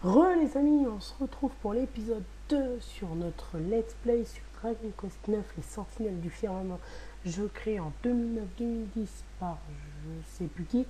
Les amis, on se retrouve pour l'épisode 2 sur notre Let's Play sur Dragon Quest 9, les Sentinelles du Firmament, jeu créé en 2009-2010 par je sais plus qui.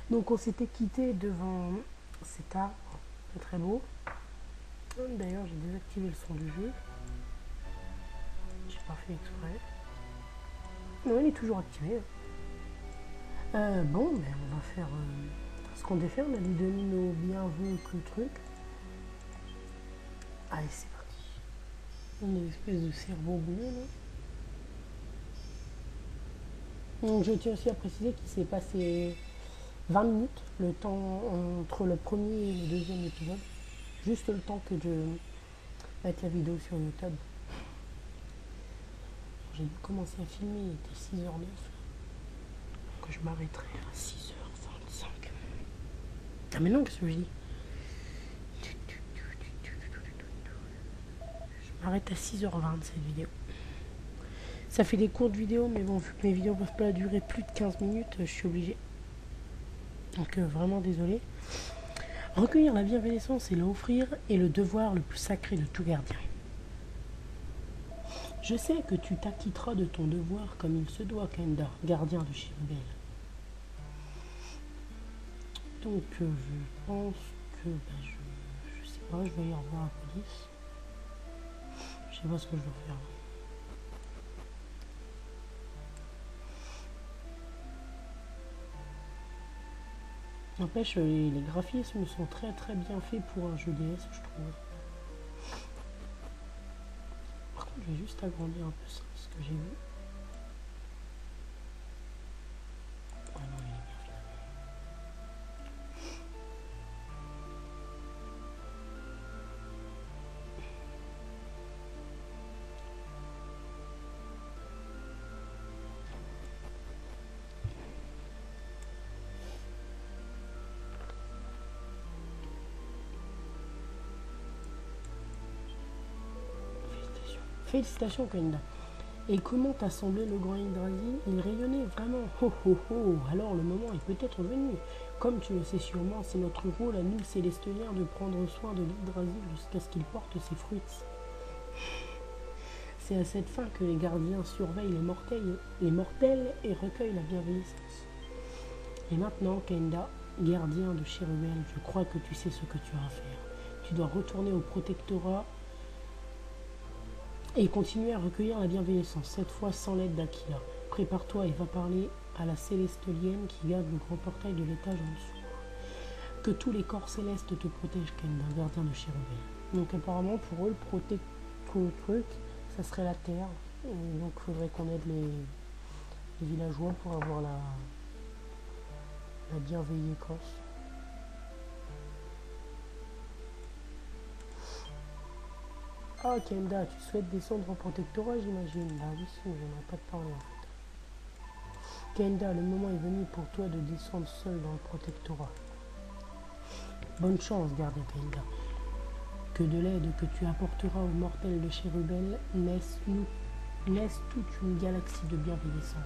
Donc on s'était quitté devant cet arbre, c'est très beau. D'ailleurs j'ai désactivé le son du jeu. J'ai pas fait exprès. Non, il est toujours activé. Bon, mais on va faire ce qu'on devait faire. On a lui donné nos bienvenus et tout le truc. Allez, c'est parti. On a une espèce de cerveau bleu là. Donc je tiens aussi à préciser qu'il s'est passé 20 minutes, le temps entre le premier et le deuxième épisode. Juste le temps que je mette la vidéo sur YouTube. J'ai commencé à filmer, il était 6h09. Que je m'arrêterai à 6h25. Ah mais non, qu'est-ce que je dis? Je m'arrête à 6h20 cette vidéo. Ça fait des courtes vidéos, mais bon, vu que mes vidéos ne peuvent pas durer plus de 15 minutes, je suis obligé. Donc vraiment désolé. Recueillir la bienveillance et l'offrir est le devoir le plus sacré de tout gardien. Je sais que tu t'acquitteras de ton devoir comme il se doit, Kenda, gardien de Chirubel. Donc je pense que je sais pas, je vais y revoir la police. Je sais pas ce que je dois faire. N'empêche, les graphismes sont très bien faits pour un jeu DS, je trouve. Par contre, je vais juste agrandir un peu ça, ce que j'ai vu. Ah non, il est bien fait. Félicitations, Kenda. Et comment t'a semblé le grand Yggdrasil? Il rayonnait vraiment. Ho ho ho. Alors le moment est peut-être venu. Comme tu le sais sûrement, c'est notre rôle à nous, Célestiens, de prendre soin de l'Yggdrasil jusqu'à ce qu'il porte ses fruits. C'est à cette fin que les gardiens surveillent les mortels et recueillent la bienveillance. Et maintenant, Kenda, gardien de Chirubel, je crois que tu sais ce que tu as à faire. Tu dois retourner au protectorat et continuer à recueillir la bienveillance, cette fois sans l'aide d'Aquila. Prépare-toi et va parler à la Célestolienne qui garde le grand portail de l'étage en dessous. Que tous les corps célestes te protègent, Kenda, gardien de Chirubel. Donc apparemment pour eux, le truc, ça serait la terre. Et donc il faudrait qu'on aide les villageois pour avoir la bienveillance. Ah, Kenda, tu souhaites descendre en protectorat, j'imagine. Bah oui, si, j'aimerais pas te parler en fait. Kenda, le moment est venu pour toi de descendre seul dans le protectorat. Bonne chance, gardien Kenda. Que de l'aide que tu apporteras aux mortels de Chirubel naisse toute une galaxie de bienveillance.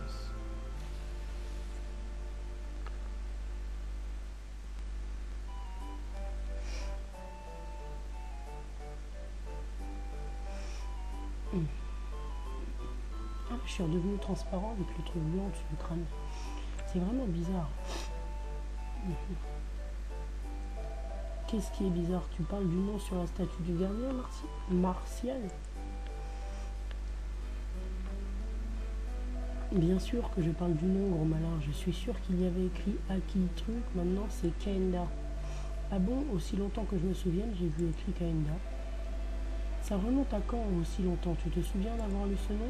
Ah, je suis redevenu transparent avec le truc blanc dessus du crâne. C'est vraiment bizarre. Qu'est-ce qui est bizarre? Tu parles du nom sur la statue du gardien, Martial? Bien sûr que je parle du nom, gros malin. Je suis sûr qu'il y avait écrit Aki truc, maintenant c'est Kenda. Ah bon, aussi longtemps que je me souvienne, j'ai vu écrit Kenda. Ça remonte à quand aussi longtemps? Tu te souviens d'avoir lu ce nom?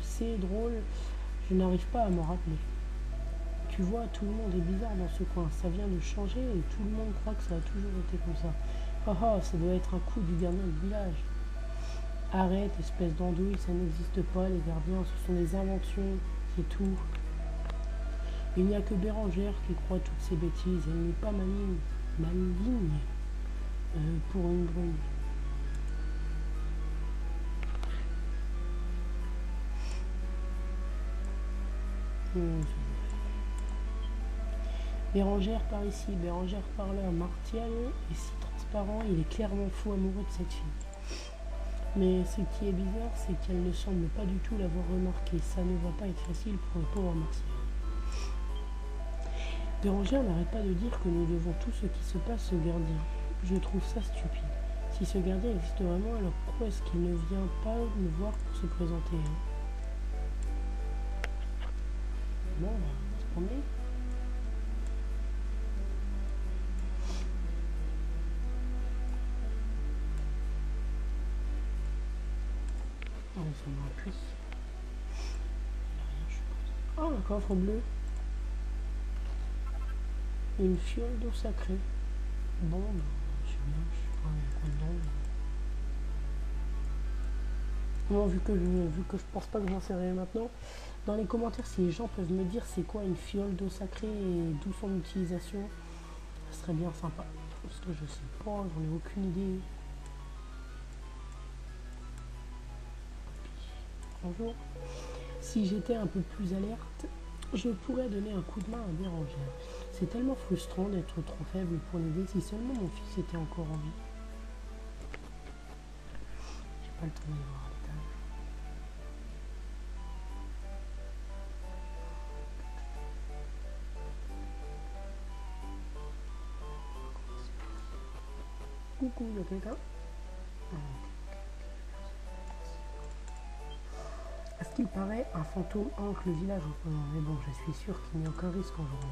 C'est drôle, je n'arrive pas à m'en rappeler. Tu vois, tout le monde est bizarre dans ce coin. Ça vient de changer et tout le monde croit que ça a toujours été comme ça. Oh oh, ça doit être un coup du gardien du village. Arrête, espèce d'andouille, ça n'existe pas, les gardiens, ce sont des inventions, c'est tout. Il n'y a que Bérangère qui croit toutes ces bêtises. Elle n'est pas maligne pour une brune. Bérangère par ici, Bérangère par là. Martial est si transparent, il est clairement fou amoureux de cette fille. Mais ce qui est bizarre, c'est qu'elle ne semble pas du tout l'avoir remarqué. Ça ne va pas être facile pour le pauvre Martial. Bérangère n'arrête pas de dire que nous devons tout ce qui se passe au gardien. Je trouve ça stupide. Si ce gardien existe vraiment, alors pourquoi est-ce qu'il ne vient pas me voir pour se présenter Bon, on va se promener. Oh, ça m'appuie. Il n'y a rien, je suppose. Oh, un coffre bleu. Une fiole d'eau sacrée. Bon, je sais bien, je sais pas, il y a quoi dedans. Bon, vu que je pense pas que j'en sais maintenant, dans les commentaires, si les gens peuvent me dire c'est quoi une fiole d'eau sacrée et d'où son utilisation, ça serait bien sympa. Parce que je sais pas, j'en ai aucune idée. Bonjour. Si j'étais un peu plus alerte, je pourrais donner un coup de main à Bérangère. C'est tellement frustrant d'être trop faible pour l'aider. Si seulement mon fils était encore en vie. J'ai pas le temps d'aller voir à l'étage. Coucou, il y a quelqu'un? À ce qu'il paraît, un fantôme hanque le village en ce moment. Mais bon, je suis sûr qu'il n'y a aucun risque en journée.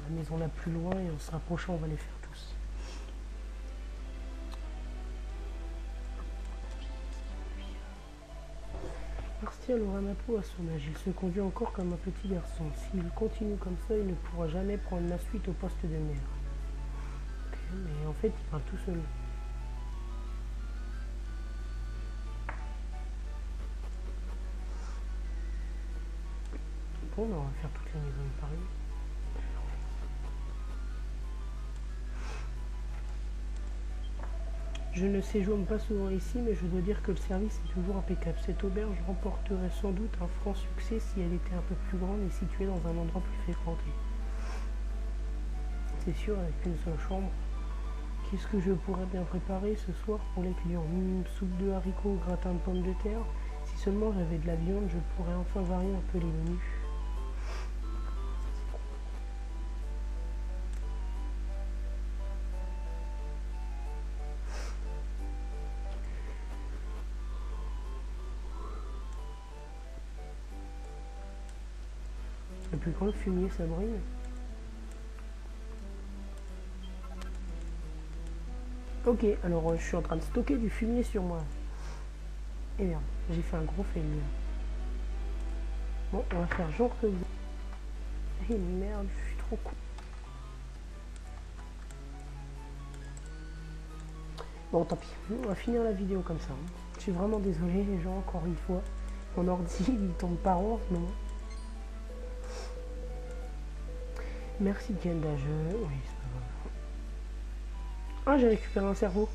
La maison la plus loin et en se rapprochant, on va les faire tous. Martial aura ma peau à son âge. Il se conduit encore comme un petit garçon. S'il continue comme ça, il ne pourra jamais prendre la suite au poste de maire. Ok, mais en fait, il parle tout seul. Bon, on va faire toutes les maisons de Paris. Je ne séjourne pas souvent ici, mais je dois dire que le service est toujours impeccable. Cette auberge remporterait sans doute un franc succès si elle était un peu plus grande et située dans un endroit plus fréquenté. C'est sûr, avec une seule chambre. Qu'est-ce que je pourrais bien préparer ce soir pour les clients? Soupe de haricots, gratin de pommes de terre. Si seulement j'avais de la viande, je pourrais enfin varier un peu les menus. Et puis quand le fumier ça brille. Ok, alors je suis en train de stocker du fumier sur moi. Et merde, j'ai fait un gros fail. Bon, on va faire genre que vous... Et merde, je suis trop con. Bon, tant pis, on va finir la vidéo comme ça. Je suis vraiment désolé les gens, encore une fois. Mon ordi, il tombe pas rond en ce moment. Merci Kenda, oui, c'est pas grave. Ah, j'ai récupéré un cerveau.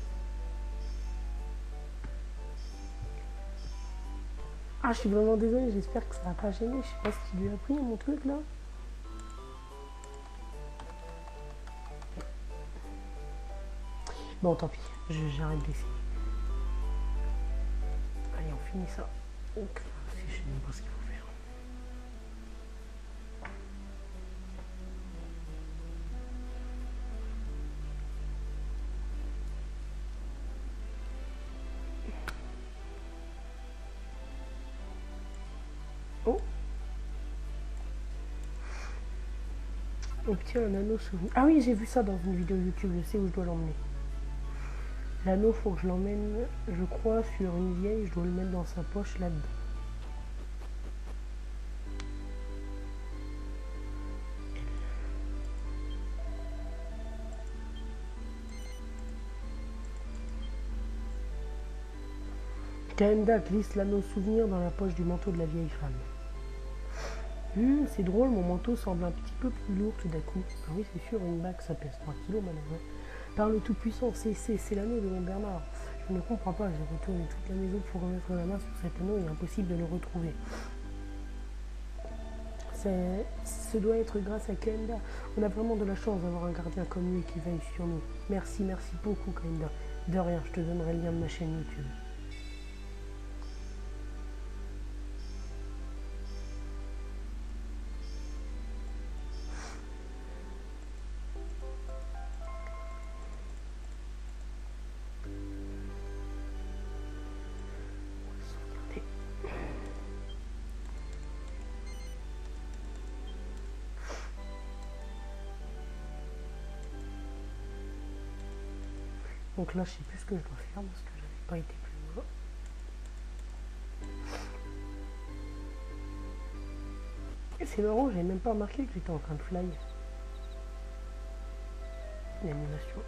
Ah, je suis vraiment désolé, j'espère que ça va pas gêner. Je sais pas ce qu'il lui a pris, mon truc, là. Bon, tant pis, j'arrête d'essayer. Allez, on finit ça. Ok, je sais même pas ce qu'il faut faire. Oh, obtient un anneau souvenir. Ah oui, j'ai vu ça dans une vidéo YouTube, je sais où je dois l'emmener. L'anneau, faut que je l'emmène, je crois, sur une vieille, je dois le mettre dans sa poche là-dedans. Kenda glisse l'anneau souvenir dans la poche du manteau de la vieille femme. C'est drôle, mon manteau semble un petit peu plus lourd tout d'un coup. Ah oui, c'est sûr, une bague, ça pèse 3 kilos, madame. Par le Tout-Puissant, c'est l'anneau de mon Bernard. Je ne comprends pas, j'ai retourné toute la maison pour remettre la main sur cet anneau et impossible de le retrouver. Ce doit être grâce à Kaenda. On a vraiment de la chance d'avoir un gardien comme lui qui veille sur nous. Merci beaucoup Kaenda. De rien, je te donnerai le lien de ma chaîne YouTube. Donc là, je sais plus ce que je dois faire parce que j'avais pas été plus loin. Et c'est marrant, j'avais même pas remarqué que j'étais en train de fly. L'animation.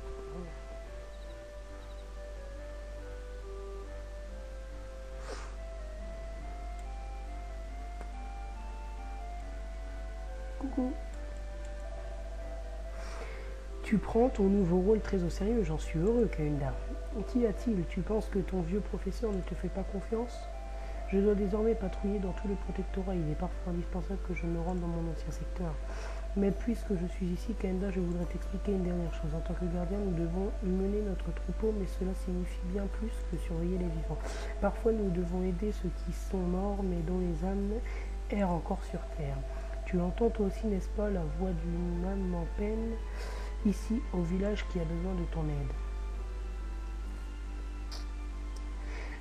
Coucou. Tu prends ton nouveau rôle très au sérieux, j'en suis heureux, Kaenda. Qu'y a-t-il? Tu penses que ton vieux professeur ne te fait pas confiance? Je dois désormais patrouiller dans tout le protectorat. Il est parfois indispensable que je me rende dans mon ancien secteur. Mais puisque je suis ici, Kaenda, je voudrais t'expliquer une dernière chose. En tant que gardien, nous devons mener notre troupeau, mais cela signifie bien plus que surveiller les vivants. Parfois, nous devons aider ceux qui sont morts, mais dont les âmes errent encore sur terre. Tu entends toi aussi, n'est-ce pas, la voix d'une âme en peine ici, au village qui a besoin de ton aide.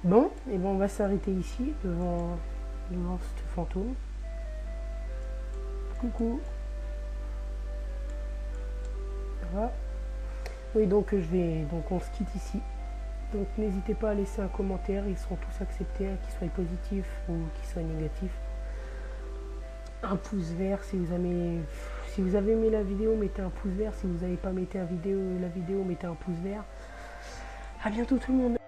Bon, et ben on va s'arrêter ici, devant ce fantôme. Coucou. Ça va? Oui, donc on se quitte ici. Donc n'hésitez pas à laisser un commentaire, ils seront tous acceptés, hein, qu'ils soient positifs ou qu'ils soient négatifs. Un pouce vert si vous avez aimé la vidéo, mettez un pouce vert. Si vous n'avez pas aimé la vidéo, mettez un pouce vert. À bientôt tout le monde.